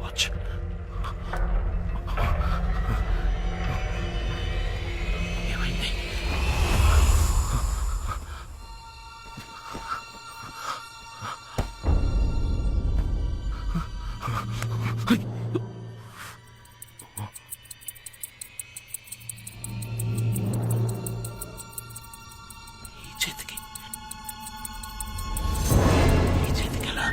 Watch. ఏమైంది? ఈ చేతికి ఎలా?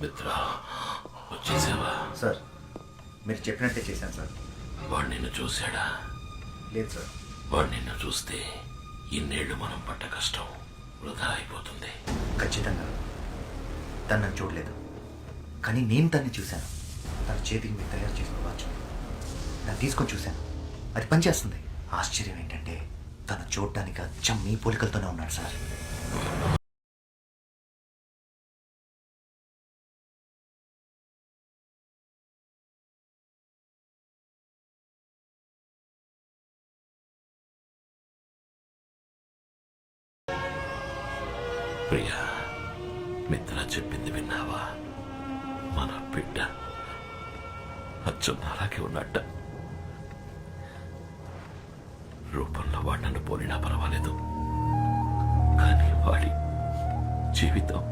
మిత్ర, వచ్చేసావా? సార్, మీరు చెప్పినట్టే చేశాను సార్. వాడు నిన్ను చూశాడా? లేదు సార్. వాడు నిన్ను చూస్తే ఇన్నేళ్లు మనం పడ్డ కష్టం వృధా అయిపోతుంది. ఖచ్చితంగా తను నన్ను చూడలేదు, కానీ నేను తన్ని చూశాను. తన చేతికి మీరు తయారు చేసిన వాచ్ నన్ను తీసుకొని చూశాను. అది పనిచేస్తుంది. ఆశ్చర్యం ఏంటంటే తను చూడటానికి అచ్చం మీ పోలికలతోనే ఉన్నాడు సార్. ప్రియా, మిత్ర చెప్పింది విన్నావా? మన బిడ్డ అచ్చం అలాగే ఉన్నట్ట. రూపంలో వాడు నన్ను పోలినా పర్వాలేదు, కానీ వాడి జీవితం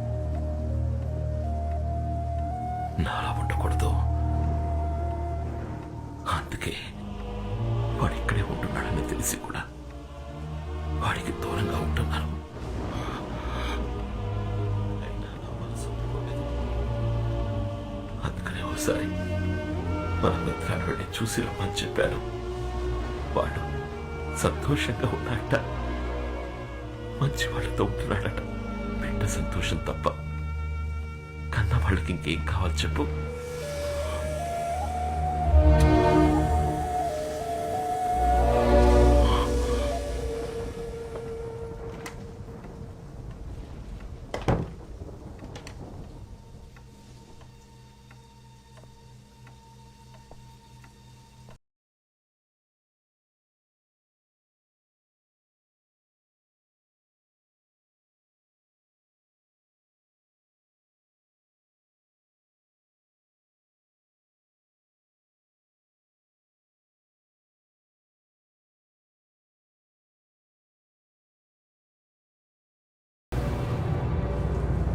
నాలా ఉండకూడదు. అందుకే వాడు ఇక్కడే ఉంటున్నాడని తెలిసి కూడా వాడికి దూరంగా ఉంటున్నాను. అందుకనే ఒకసారి మన మిత్రాన్ని వెళ్ళి చూసి రమ్మని చెప్పాను. వాడు సంతోషంగా ఉన్నట్ట, మంచి వాళ్ళతో ఉంటున్నాడట. బిడ్డ సంతోషం తప్ప కన్నా వాళ్ళకి ఇంకేం కావాలి చెప్పు?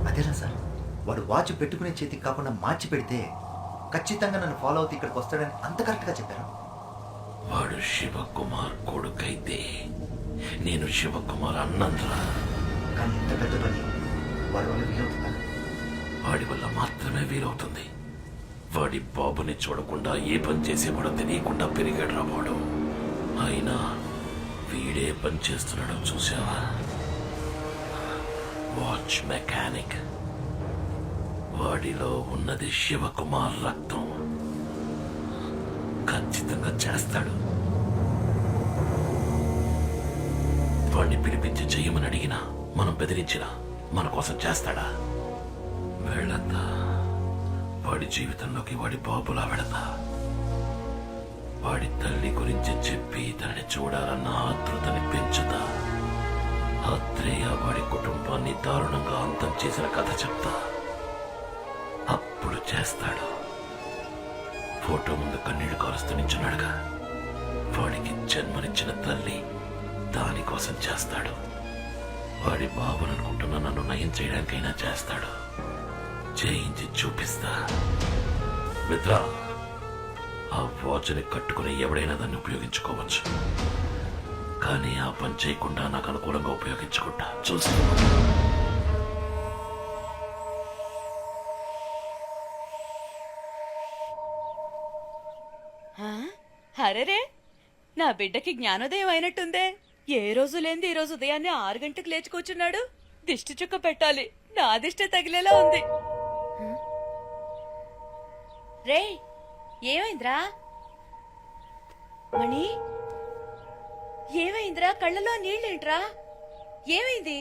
అదేనా సార్, వాడు వాచ్ పెట్టుకునే చేతికి కాకుండా మార్చి పెడితే ఖచ్చితంగా నన్ను ఫాలో అవుతూ ఇక్కడికి వస్తాడని అంత కరెక్ట్గా చెప్పారు. వాడు శివకుమార్ కొడుకైతే నేను శివకుమార్ అన్నంరా. కానీ ఇంత పెద్ద పని వాడి వల్ల వీలవుతుందా? వాడి వల్ల మాత్రమే వీలవుతుంది. వాడి బాబుని చూడకుండా ఏ పని చేసేవాడో తెలియకుండా పెరిగాడు రా వాడు. అయినా వీడే పని చేస్తున్నాడో చూసావా? Watch mechanic. వాడిలో ఉన్నది శివకుమార్ రక్తం. ఖచ్చితంగా చేస్తాడు. వాడిని పిలిపించి చెయ్యమని అడిగినా, మనం బెదిరించినా మన కోసం చేస్తాడా? వెళతా. వాడి జీవితంలోకి వాడి బాబులా వెళతా. వాడి తల్లి గురించి చెప్పి తనని చూడాలన్న ఆతృతని పెంచుతా. ఆత్రేయ వాడి కుటుంబాన్ని దారుణంగా అంతం చేసిన కథ చెప్తా. అప్పుడు చేస్తాడు. ఫోటో ముందు కన్నీళ్లు కారుస్తూ నించున్నాడుగా, వాడికి జన్మనిచ్చిన తల్లి దానికోసం చేస్తాడు. వాడి బాబుననుకుంటున్న నన్ను నయం చేయడానికైనా చేస్తాడు. చేయించి చూపిస్తా. మిత్ర, ఆ వాచ్ని కట్టుకుని ఎవడైనా దాన్ని ఉపయోగించుకోవచ్చు, కానీ ఆ పని చేయకుండా నాకు అనుకూలంగా ఉపయోగించుకుంటా. చూసి అరేరే, నా బిడ్డకి జ్ఞానోదయం అయినట్టుందే. ఏ రోజు లేనిది ఈ రోజు ఉదయాన్నే 6 గంటలకు లేచి కూర్చున్నాడు. దిష్టి చుక్క పెట్టాలి, నా దిష్టి తగిలేలా ఉంది. రే, ఏమైందిరా మణి? ఏమైందిరా? కళ్ళలో నీళ్ళేంట్రా? ఏమైంది?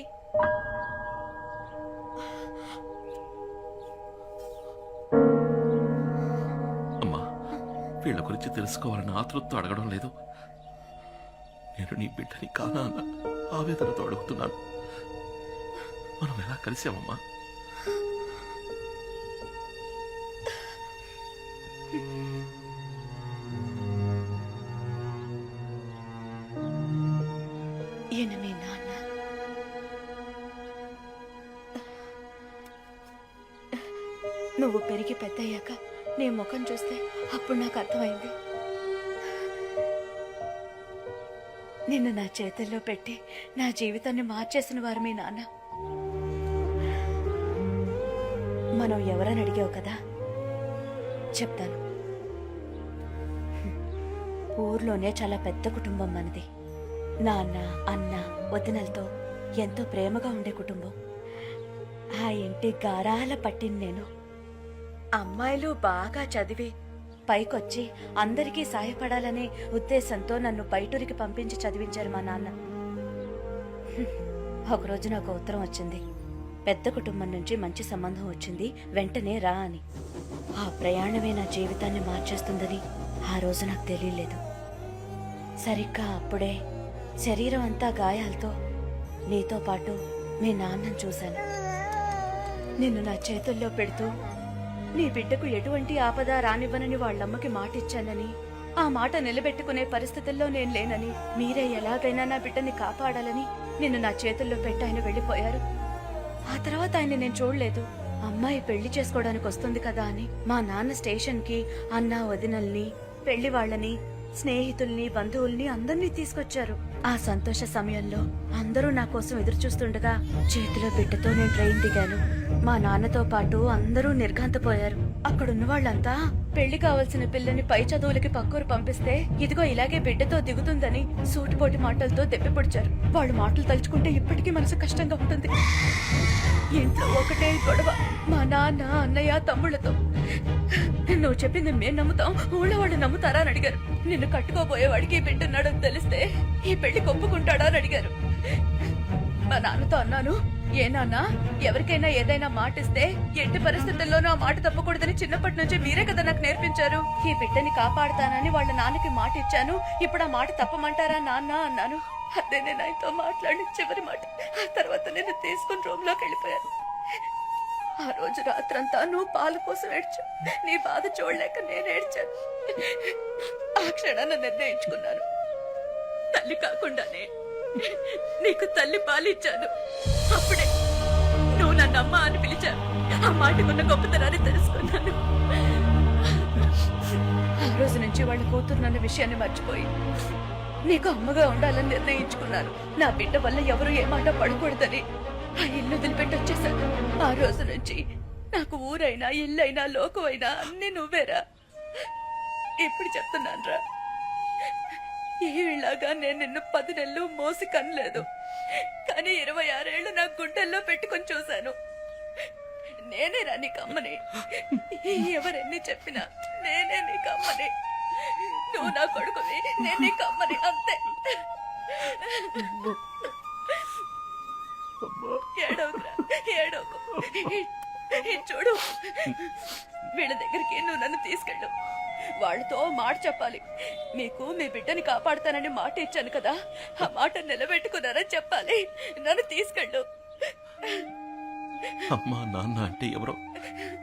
అమ్మా, వీళ్ళ గురించి తెలుసుకోవాలని ఆతృతతో అడగడం లేదు. నేను నీ బిడ్డని కానా అన్న ఆవేదనతో అడుగుతున్నాను. మనం ఎలా కలిసామమ్మా? ఈయన మీ నాన్న. నువ్వు పెరిగి పెద్దయ్యాక నీ ముఖం చూస్తే అప్పుడు నాకు అర్థమైంది. నిన్ను నా చేతుల్లో పెట్టి నా జీవితాన్ని మార్చేసిన వారు మీ నాన్న. మనం ఎవరని అడిగావు కదా, చెప్తాను. ఊర్లోనే చాలా పెద్ద కుటుంబం మనది. నాన్న, అన్న, వదినలతో ఎంతో ప్రేమగా ఉండే కుటుంబం. ఆ ఇంటి గారాల పట్టిన నేను. అమ్మాయిలు బాగా చదివి పైకొచ్చి అందరికీ సాయపడాలనే ఉద్దేశంతో నన్ను బయటూరికి పంపించి చదివించారు మా నాన్న. ఒకరోజు నాకు ఉత్తరం వచ్చింది. పెద్ద కుటుంబం నుంచి మంచి సంబంధం వచ్చింది, వెంటనే రా అని. ఆ ప్రయాణమే నా జీవితాన్ని మార్చేస్తుందని ఆ రోజు నాకు తెలియలేదు. సరిగ్గా అప్పుడే శరీరం అంతా గాయాలతో నీతో పాటు మీ నాన్నను చూశాను. నిన్ను నా చేతుల్లో పెడుతూ నీ బిడ్డకు ఎటువంటి ఆపద రానివ్వనని వాళ్ళమ్మకి మాటిచ్చానని, ఆ మాట నిలబెట్టుకునే పరిస్థితుల్లో నేను లేనని, మీరే ఎలాగైనా నా బిడ్డని కాపాడాలని నిన్ను నా చేతుల్లో పెట్టి ఆయన వెళ్ళిపోయారు. ఆ తర్వాత ఆయన నేను చూడలేదు. అమ్మాయి పెళ్లి చేసుకోవడానికి వస్తుంది కదా అని మా నాన్న స్టేషన్కి అన్న, వదినల్ని, పెళ్లి వాళ్ళని, స్నేహితుల్ని, బంధువుల్ని అందరినీ తీసుకొచ్చారు. ఆ సంతోష సమయంలో అందరూ నా కోసం ఎదురు చూస్తుండగా చేతిలో బిడ్డతో నేను ట్రైన్ దిగాను. మా నాన్నతో పాటు అందరూ నిర్ఘాంతపోయారు. అక్కడున్న వాళ్ళంతా పెళ్లి కావాల్సిన పిల్లని పై చదువులకి పక్కూరు పంపిస్తే ఇదిగో ఇలాగే బిడ్డతో దిగుతుందని సూటిపోటి మాటలతో దెప్పిపొడిచారు. వాళ్ళు మాటలు తలుచుకుంటే ఇప్పటికీ మనసు కష్టంగా ఉంటుంది. ఇంట్లో ఒకటే గొడవ, మా నాన్న, అన్నయ్య, తమ్ముళ్లతో. నువ్వు చెప్పింది మేం నమ్ముతాం, ఊళ్ళో వాళ్ళు నమ్ముతారా అని అడిగారు. నిన్ను కట్టుకోబోయేవాడికి బిడ్డన్నాడని తెలిస్తే ఈ పెళ్లి ఒప్పుకుంటాడా అని అడిగారు. మా నాన్నతో అన్నాను, ఏ నాన్న, ఎవరికైనా ఏదైనా మాటిస్తే ఎట్టి పరిస్థితుల్లోనూ ఆ మాట తప్పకూడదని చిన్నప్పటి నుంచి మీరే కదా నాకు నేర్పించారు. ఈ బిడ్డని కాపాడుతానని వాళ్ళ నాన్నకి మాట ఇచ్చాను, ఇప్పుడు ఆ మాట తప్పమంటారా నాన్న అన్నాను. అదే నేను ఆయనతో మాట్లాడిన చివరి మాట. ఆ తర్వాత నేను తీసుకుని రూమ్ లోకి వెళ్ళిపోయాను. ఆ రోజు రాత్రంతా నువ్వు పాల కోసం ఏడ్చా. నీ బాధ చూడలేక నేను ఏడ్చాను. ఆ క్షణాన నిర్ణయించుకున్నాను, తల్లి కాకుండానే నీకు తల్లి పాలిచ్చాను. అప్పుడే నువ్వు నన్ను అమ్మ అని పిలిచాను. ఆ మాటకున్న గొప్పతనాన్ని తెలుసుకున్నాను. ఆ రోజు నుంచి వాళ్ళ కూతురు నన్న విషయాన్ని మర్చిపోయి నీకు అమ్మగా ఉండాలని నిర్ణయించుకున్నాను. నా బిడ్డ వల్ల ఎవరు ఏ మాట పడకూడదని ఆ ఇల్లు వదిలిపెట్టి వచ్చేసాను. ఆ రోజు నుంచి నాకు ఊరైనా, ఇల్లైనా, లోకమైనా అన్ని నువ్వేరా. ఇప్పుడు చెప్తున్నానురా, ఏలాగా నేను నిన్ను 10 నెలలు మోసి కనలేదు, కానీ 26 ఏళ్లు నా గుండెల్లో పెట్టుకొని చూశాను. నేనేరా నీకు అమ్మని. ఎవరెన్ని చెప్పినా నేనే నీకు అమ్మని. నువ్వు నా కొడుకుని, నేను నీకు అమ్మని, అంతే. ఏడవకురా, ఏడవకు. ఇది చూడు, వీళ్ళ దగ్గరికి నువ్వు నన్ను తీసుకెళ్ళు. వాళ్ళతో మాట చెప్పాలి. మీకు మీ బిడ్డని కాపాడుతానని మాట ఇచ్చాను కదా, ఆ మాట నిలబెట్టుకున్నారని చెప్పాలి. నన్ను తీసుకెళ్ళు. అమ్మా నాన్న అంటే ఎవరో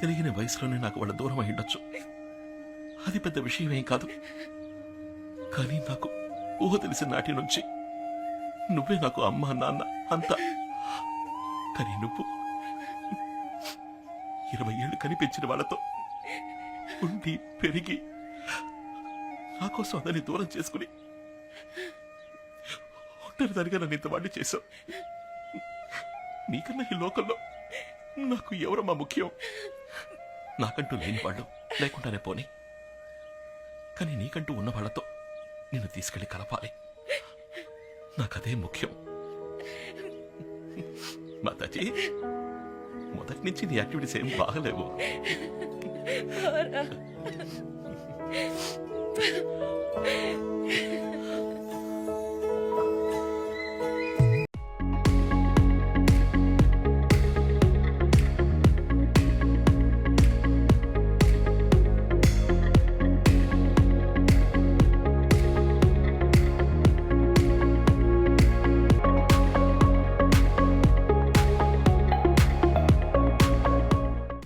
తెలియని వయసులోనే నాకు వాళ్ళ దూరం అయ్యుండొచ్చు. అది పెద్ద విషయమేం కాదు. కానీ నాకు ఊహ తెలిసిన నాటి నుంచి నువ్వే నాకు అమ్మా నాన్న అంతా. కానీ నువ్వు 20 ఏళ్ళు కనిపించిన వాళ్ళతో ఉండి పెరిగి నా కోసం అదని దూరం చేసుకుని ఒంటరిదానిగా నన్ను ఇంతవాడిని చేశావు. నీకన్నా ఈ లోకంలో నాకు ఎవరమ్మా ముఖ్యం? నాకంటూ లేని వాళ్ళు లేకుండానే పోనీ, కానీ నీకంటూ ఉన్న వాళ్ళతో నిన్ను తీసుకెళ్లి కలపాలి. నాకదే ముఖ్యం. మాతాజీ, మొదటి నుంచి నీ యాక్టివిటీస్ ఏం బాగలేవు. పోరా.